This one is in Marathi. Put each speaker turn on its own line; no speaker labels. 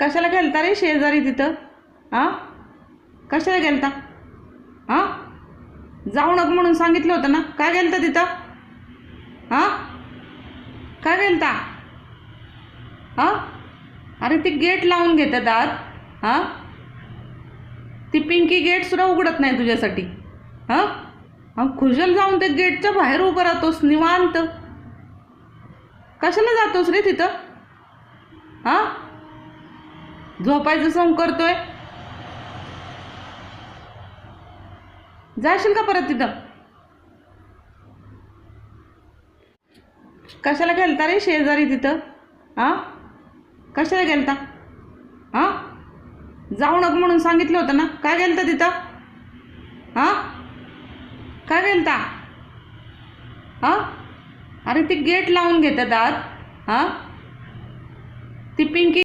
कशाला गेलता रे शेजारी तिथं? हां, कशाला गेलता? हां, जाऊ नको म्हणून सांगितलं होतं ना. काय गेलता तिथं? हां, काय गेलता? हां, अरे ते गेट लावून घेतात आत. हां, ती पिंकी गेटसुद्धा उघडत नाही तुझ्यासाठी. हां, खुशाल जाऊन ते गेटच्या बाहेर उभं राहतोस निवांत. कशाला जातोस रे तिथं? हां, झोपायचं सोंग करतोय. जाशील का परत तिथं? कशाला गेलता रे शेजारी तिथं? हां, कशाला गेलता? हां, जाऊ नको म्हणून सांगितलं होतं ना. काय गेलता तिथं? हां, काय गेलता? हां, अरे ते गेट लावून घेतात आत. हां, ती पिंकी